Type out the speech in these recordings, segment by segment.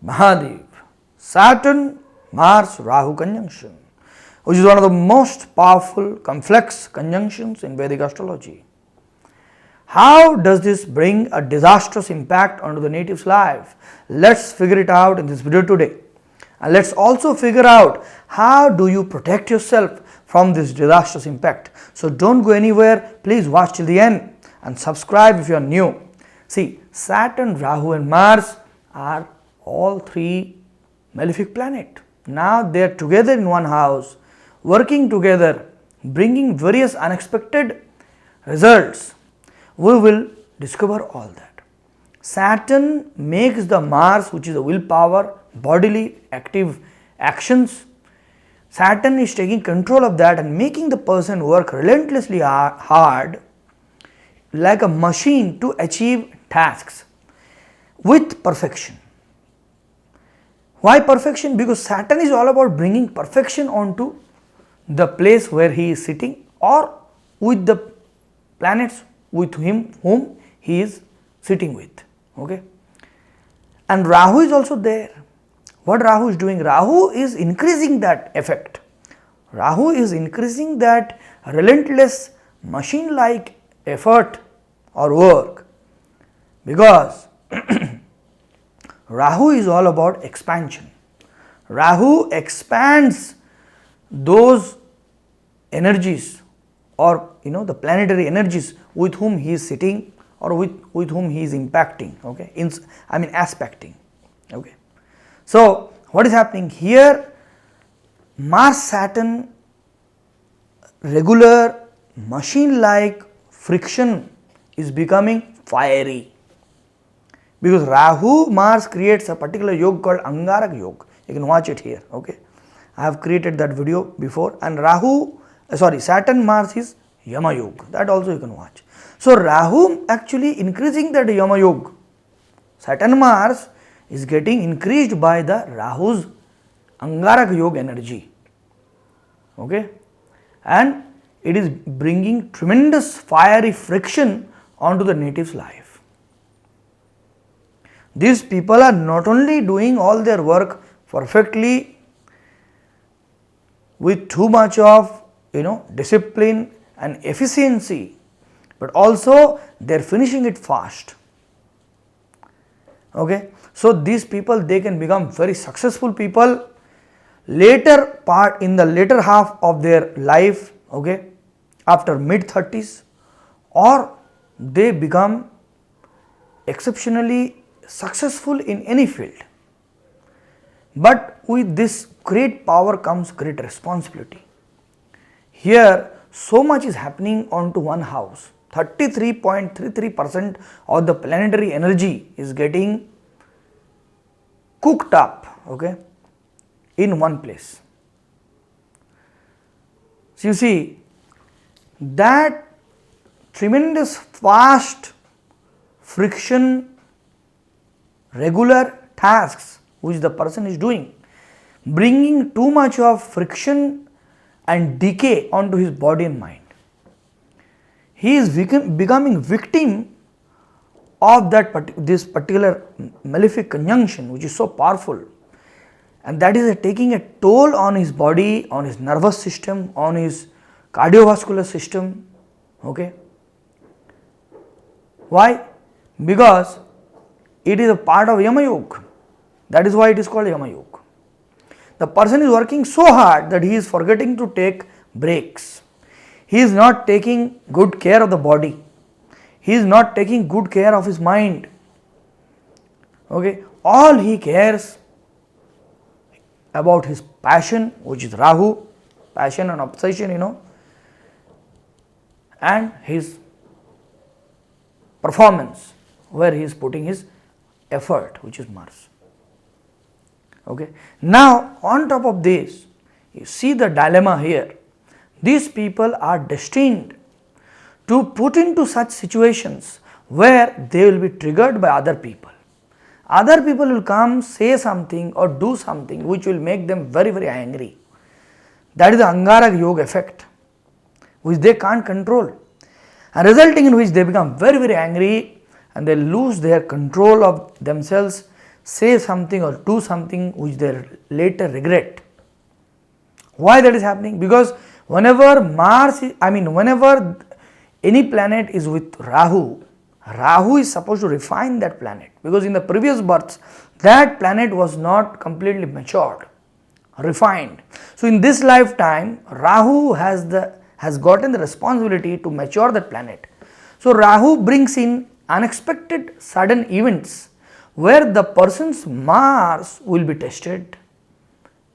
Mahadev, Saturn Mars Rahu Conjunction, which is one of the most powerful complex conjunctions in Vedic astrology. How does this bring a disastrous impact onto the native's life? Let's figure it out in this video today. And let's also figure out how do you protect yourself from this disastrous impact. So don't go anywhere, please watch till the end and subscribe if you are new. See, Saturn, Rahu and Mars are all three malefic planets. Now they are together in one house, working together, bringing various unexpected results. We will discover all that. Saturn makes the Mars, which is the willpower, bodily active actions. Saturn is taking control of that and making the person work relentlessly hard like a machine to achieve tasks with perfection. Why perfection? Because Saturn is all about bringing perfection onto the place where he is sitting or with the planets with whom he is sitting with. Okay. And Rahu is also there. What Rahu is doing? Rahu is increasing that effect. Rahu is increasing that relentless machine-like effort or work, because Rahu is all about expansion. Rahu expands those energies or the planetary energies with whom he is sitting or with whom he is impacting, okay, aspecting, okay. So what is happening here? Mars Saturn regular machine like friction is becoming fiery, because Rahu Mars creates a particular yoga called Angarak Yoga. You can watch it here, okay. I have created that video before. And Saturn Mars is Yama Yoga, that also you can watch. So Rahu actually increasing that Yama Yoga. Saturn Mars is getting increased by the Rahu's Angarak Yoga energy, okay, and it is bringing tremendous fiery friction onto the native's life. These people are not only doing all their work perfectly with too much of discipline and efficiency, but also they are finishing it fast. Okay, so these people, they can become very successful people in the later half of their life, okay, after mid-30s, or they become exceptionally successful in any field. But with this great power comes great responsibility. Here so much is happening onto one house. 33.33% of the planetary energy is getting cooked up, okay, in one place. So you see that tremendous fast friction, regular tasks which the person is doing, bringing too much of friction and decay onto his body and mind. He is becoming victim of this particular malefic conjunction, which is so powerful, and that is taking a toll on his body, on his nervous system, on his cardiovascular system, okay. Why? Because it is a part of Yama Yoga. That is why it is called Yama Yoga. The person is working so hard that he is forgetting to take breaks. He is not taking good care of the body. He is not taking good care of his mind. Okay, all he cares about his passion, which is Rahu, passion and obsession, and his performance, where he is putting his effort, which is Mars. Okay. Now on top of this, you see the dilemma here. These people are destined to put into such situations where they will be triggered by other people. Other people will come, say something or do something which will make them very, very angry. That is the Angarak Yoga effect, which they can't control, and resulting in which they become very, very angry and they lose their control of themselves. say something or do something which they later regret. Why that is happening? Because whenever whenever any planet is with Rahu, Rahu is supposed to refine that planet, because in the previous births that planet was not completely matured, refined. So in this lifetime Rahu has gotten the responsibility to mature that planet. So Rahu brings in unexpected sudden events where the person's Mars will be tested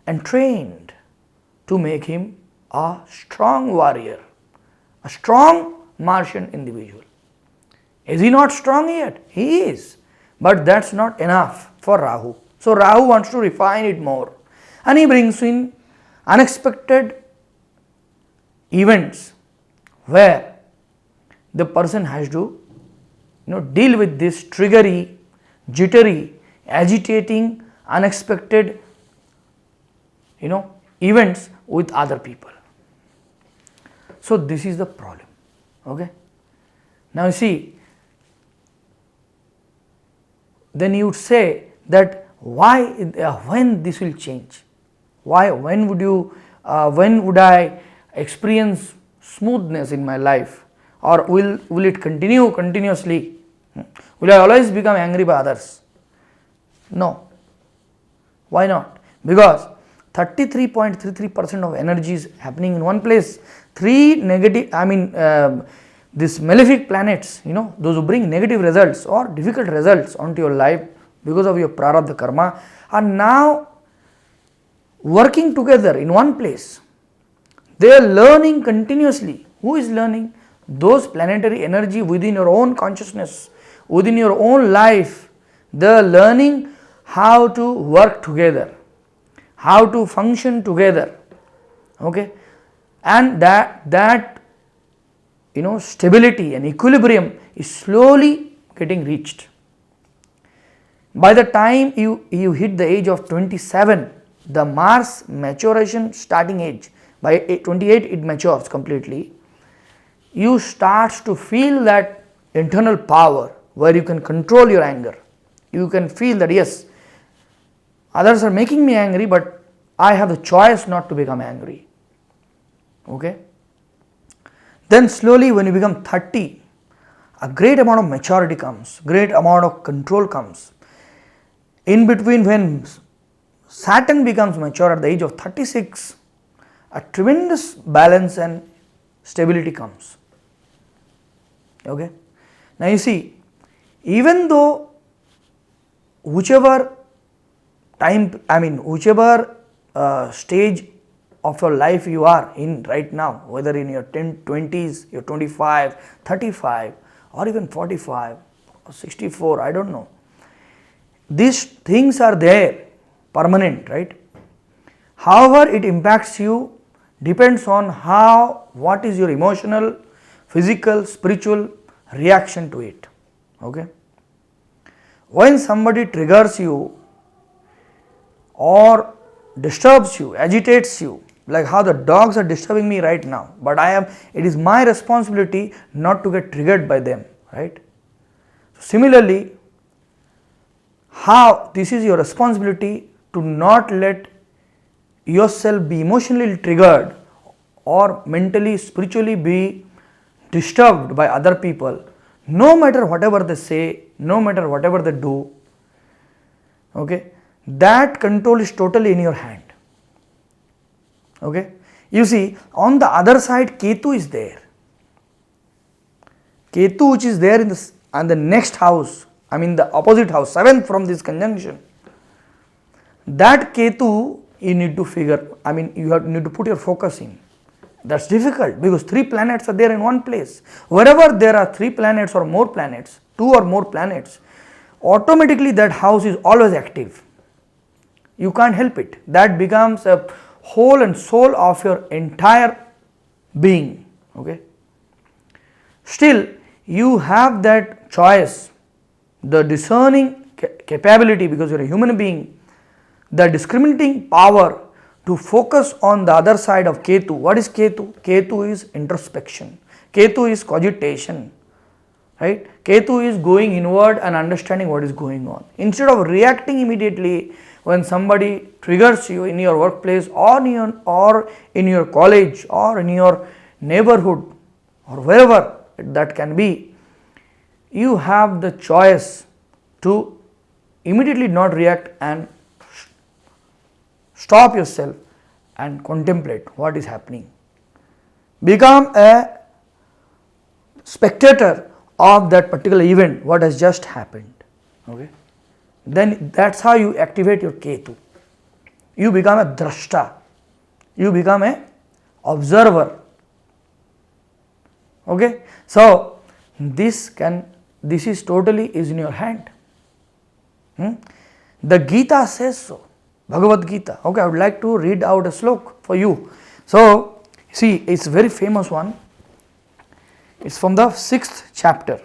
and trained to make him a strong warrior, a strong Martian individual. Is he not strong yet? He is, but that's not enough for Rahu. So Rahu wants to refine it more, and he brings in unexpected events where the person has to deal with this triggery, jittery, agitating, unexpected events with other people. So this is the problem. Okay. Now you see, then you would say that when this will change? When would I experience smoothness in my life, or will it continue continuously? Will I always become angry by others? No. Why not? Because 33.33% of energy is happening in one place. These malefic planets, those who bring negative results or difficult results onto your life because of your prarabdha karma, are now working together in one place. They are learning continuously. Who is learning? Those planetary energy within your own consciousness, within your own life. They are learning how to work together, how to function together. Okay, and that stability and equilibrium is slowly getting reached. By the time you hit the age of 27, the Mars maturation starting age, by 28 it matures completely. You start to feel that internal power where you can control your anger. You can feel that yes, others are making me angry, but I have the choice not to become angry. Okay. Then slowly when you become 30, a great amount of maturity comes, great amount of control comes. In between, when Saturn becomes mature at the age of 36, a tremendous balance and stability comes. Okay. Now you see, even though whichever stage of your life you are in right now, whether in your 20s, your 25, 35, or even 45 or 64, I don't know. These things are there, permanent, right? However it impacts you depends on what is your emotional, physical, spiritual reaction to it. Okay. When somebody triggers you or disturbs you, agitates you, like how the dogs are disturbing me right now, but it is my responsibility not to get triggered by them, right? Similarly, this is your responsibility to not let yourself be emotionally triggered or mentally, spiritually be disturbed by other people, no matter whatever they say, no matter whatever they do. Okay, that control is totally in your hand. Okay, you see, on the other side, Ketu is there. Ketu, which is there in the next house, the opposite house, 7th from this conjunction. That Ketu you need to need to put your focus in. That's difficult because 3 planets are there in one place. Wherever there are 3 planets or more planets, 2 or more planets, automatically that house is always active. You can't help it. That becomes a whole and soul of your entire being. Okay. Still, you have that choice, the discerning capability, because you are a human being, the discriminating power to focus on the other side of Ketu. What is Ketu? Ketu is introspection. Ketu is cogitation. right? Ketu is going inward and understanding what is going on. Instead of reacting immediately when somebody triggers you in your workplace or in your college or in your neighborhood or wherever that can be, you have the choice to immediately not react and stop yourself and contemplate what is happening. Become a spectator of that particular event, what has just happened. Okay, then that's how you activate your Ketu. You become a drashta, you become a observer. Okay, so this is totally is in your hand. The Gita says so, Bhagavad Gita. Okay, I would like to read out a slok for you. So see, it's a very famous one. It's from the 6th chapter.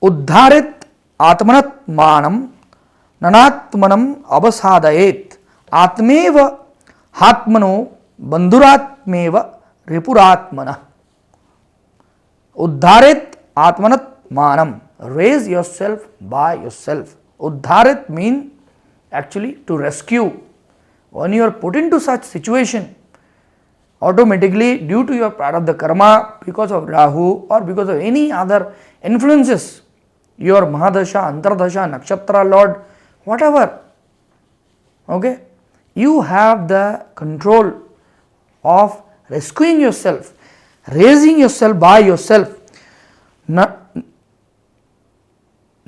Uddharit atmanat manam nanatmanam abasadayet atmeva hatmano bandhuratmeva ripuratmana. Uddharit atmanat manam. Raise yourself by yourself. Uddharit means actually to rescue. When you are put into such situation, automatically due to your part of the karma, because of Rahu or because of any other influences, your Mahadasha, Antardasha, Nakshatra Lord, whatever, okay, you have the control of rescuing yourself, raising yourself by yourself.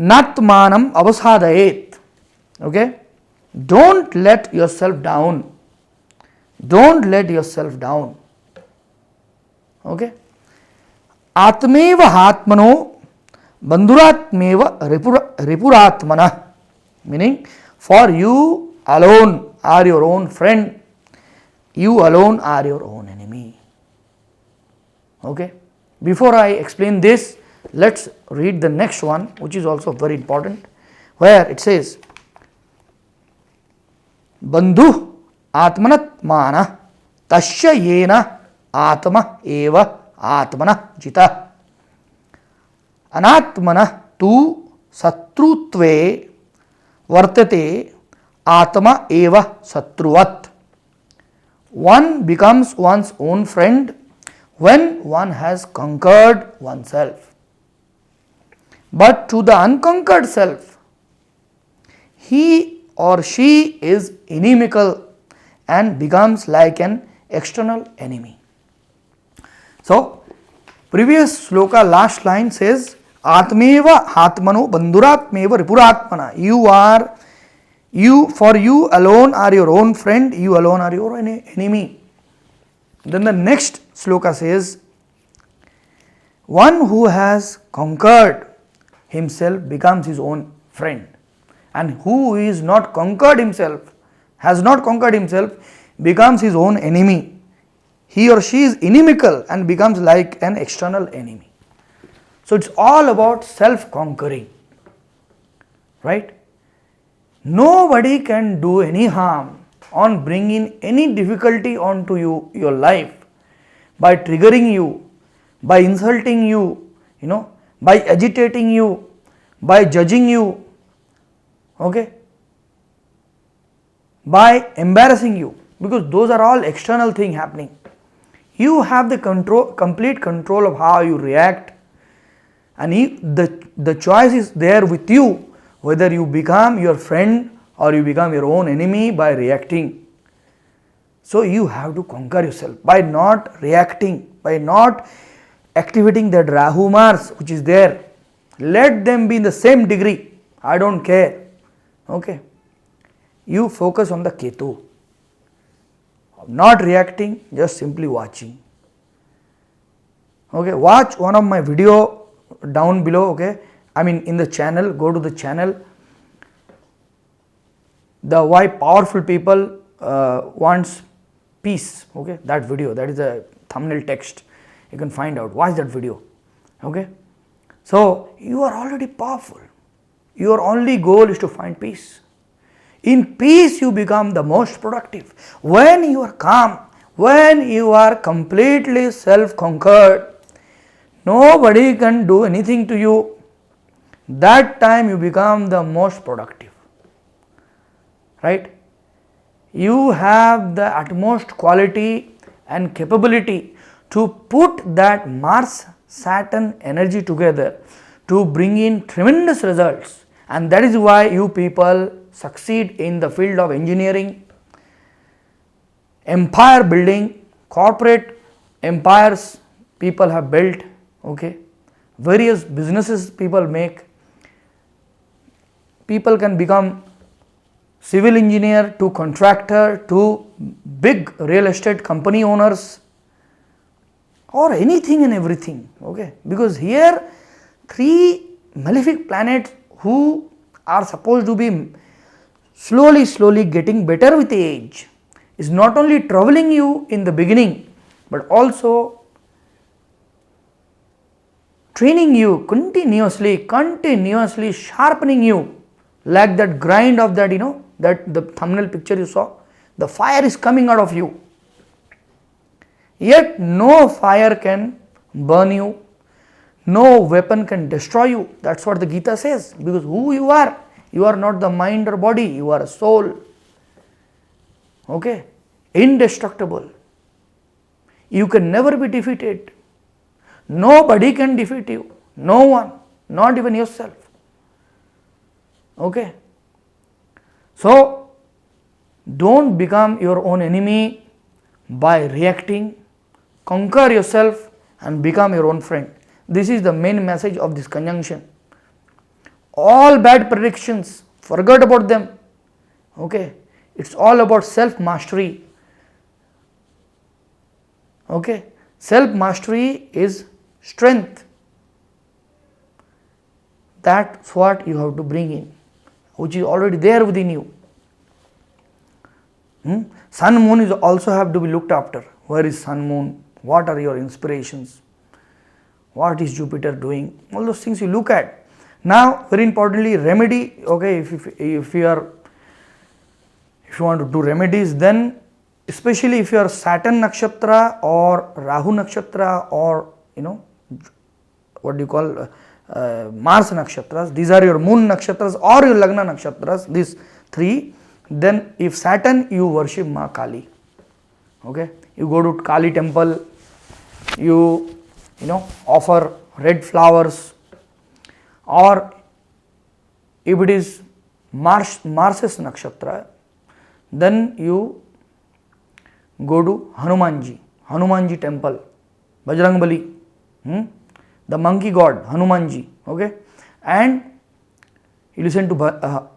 Natmanam avasadayet. Okay, don't let yourself down. Don't let yourself down. Okay, atmeva hatmano bandhuratmeva ripuratmana, meaning for you alone are your own friend, you alone are your own enemy. Okay, before I explain this, let's read the next one, which is also very important, where it says bandhu atmanatmana tasya yena atma eva atmana jita anatmana tu satrutve vartate atma eva satruvat. One becomes one's own friend when one has conquered oneself. But to the unconquered self, he or she is inimical and becomes like an external enemy. So, previous sloka last line says, Atmeva Hatmano Bandhuratmeva Ripuratmana. For you alone are your own friend, you alone are your enemy. Then the next sloka says, one who has conquered himself becomes his own friend, and who is not conquered himself, has not conquered himself, becomes his own enemy. He or she is inimical and becomes like an external enemy. So it's all about self-conquering, right? Nobody can do any harm on bringing any difficulty onto your life by triggering you, by insulting you, by agitating you, by judging you, okay, by embarrassing you, because those are all external things happening. You have the complete control of how you react, and the choice is there with you, whether you become your friend or you become your own enemy by reacting. So you have to conquer yourself by not reacting, by not activating that Rahu Mars which is there. Let them be in the same degree, I don't care. Okay, you focus on the Ketu, not reacting, just simply watching. Okay, watch one of my video down below. Okay, I mean in the channel, go to the channel, the why powerful people wants peace. Okay, that video, that is a thumbnail text, you can find out, watch that video. Okay, so you are already powerful, your only goal is to find peace. In peace you become the most productive. When you are calm, when you are completely self-conquered, nobody can do anything to you. That time you become the most productive, right? You have the utmost quality and capability to put that Mars Saturn energy together to bring in tremendous results, and that is why you people succeed in the field of engineering, empire building, corporate empires people have built, okay, various businesses people make. People can become civil engineer to contractor to big real estate company owners or anything and everything, okay, because here three malefic planets who are supposed to be slowly getting better with age is not only troubling you in the beginning but also training you continuously sharpening you, like that grind of that, that the thumbnail picture you saw, the fire is coming out of you, yet no fire can burn you, no weapon can destroy you. That's what the Gita says, because who you are not the mind or body, you are a soul, okay, indestructible. You can never be defeated. Nobody can defeat you, no one, not even yourself, okay. So don't become your own enemy by reacting. Conquer yourself and become your own friend. This is the main message of this conjunction. All bad predictions, forget about them, okay. It's all about self mastery, okay. Self mastery is strength. That's what you have to bring in, which is already there within you. Sun, moon is also have to be looked after. Where is sun, moon? What are your inspirations? What is Jupiter doing? All those things you look at. Now, very importantly, remedy. Okay, if you want to do remedies, then especially if you are Saturn nakshatra or Rahu nakshatra or what do you call Mars nakshatras, these are your moon nakshatras or your lagna nakshatras, these three. Then if Saturn, you worship Ma Kali, okay, you go to Kali temple, you offer red flowers, or if it is Mars's nakshatra, then you go to Hanumanji temple, Bajrangbali, the monkey god Hanumanji, okay, and you listen to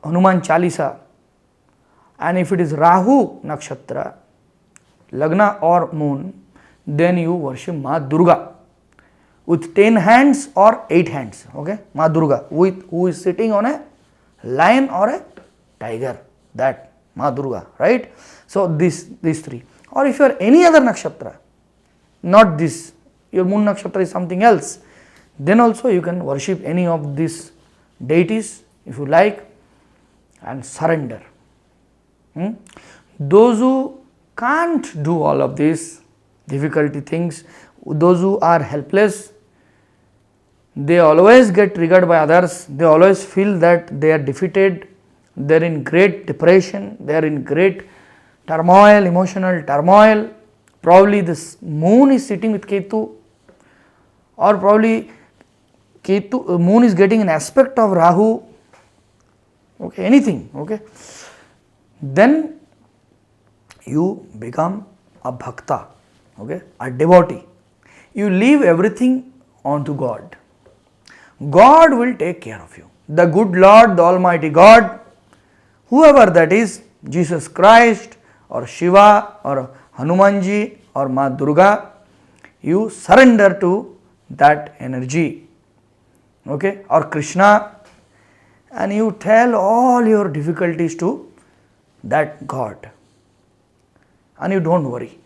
Hanuman Chalisa. And if it is Rahu nakshatra, lagna or moon, then you worship Ma Durga with 10 hands or 8 hands, okay, Ma Durga, who is sitting on a lion or a tiger, that Ma Durga, right? So these three. Or if you are any other nakshatra, not this, your moon nakshatra is something else, then also you can worship any of these deities if you like and surrender. Those who can't do all of these difficulty things, those who are helpless, they always get triggered by others, they always feel that they are defeated, they are in great depression, they are in great turmoil, emotional turmoil. Probably this moon is sitting with Ketu, or probably moon is getting an aspect of Rahu, okay, anything, okay. Then you become a bhakta, okay, a devotee. You leave everything onto God. God will take care of you. The good Lord, the Almighty God, whoever that is, Jesus Christ or Shiva or Hanumanji or Ma Durga, you surrender to that energy, okay, or Krishna, and you tell all your difficulties to that God, and you don't worry,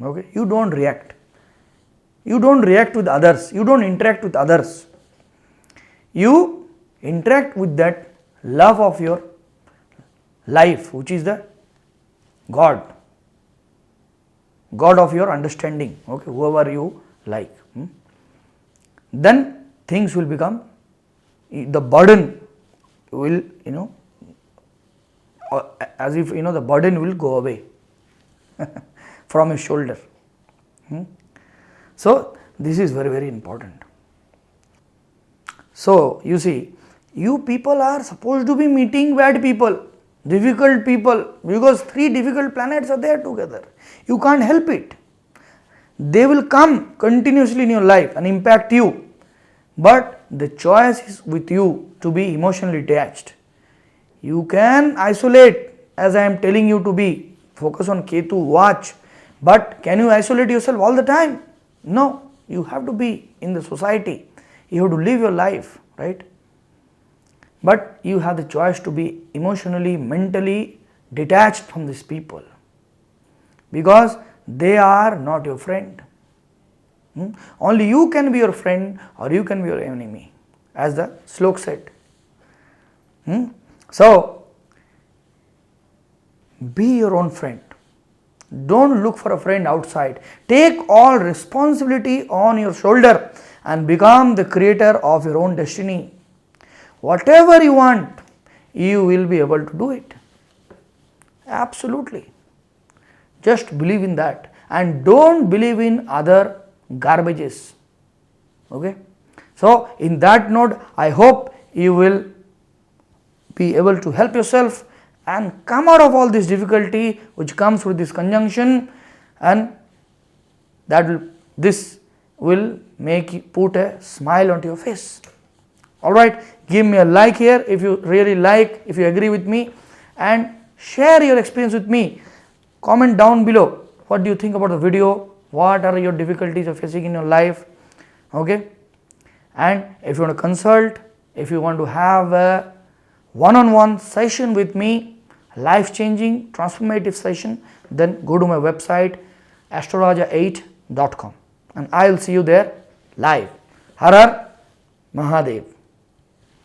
okay, you don't react with others, you don't interact with others, you interact with that love of your life, which is the God of your understanding, okay, whoever you like. then things will become, the burden will, as if the burden will go away from your shoulder. So this is very, very important. So you see, you people are supposed to be meeting bad people, difficult people, because 3 difficult planets are there together. You can't help it. They will come continuously in your life and impact you, but the choice is with you to be emotionally detached. You can isolate, as I am telling you to be, focus on Ketu, watch, but can you isolate yourself all the time? No, you have to be in the society, you have to live your life, right? But you have the choice to be emotionally, mentally detached from these people, because they are not your friend. Only you can be your friend or you can be your enemy, as the slok said. So, be your own friend. Don't look for a friend outside. Take all responsibility on your shoulder and become the creator of your own destiny. Whatever you want, you will be able to do it. Absolutely. Just believe in that and don't believe in other garbages. Okay. So, in that note, I hope you will be able to help yourself and come out of all this difficulty which comes with this conjunction, and this will make you put a smile onto your face. Alright, give me a like here if you really like, if you agree with me, and share your experience with me. Comment down below, what do you think about the video, what are your difficulties you're facing in your life, okay? And if you want to consult, if you want to have a one-on-one session with me, life-changing, transformative session, then go to my website astrologer8.com and I will see you there live. Har Har Mahadev.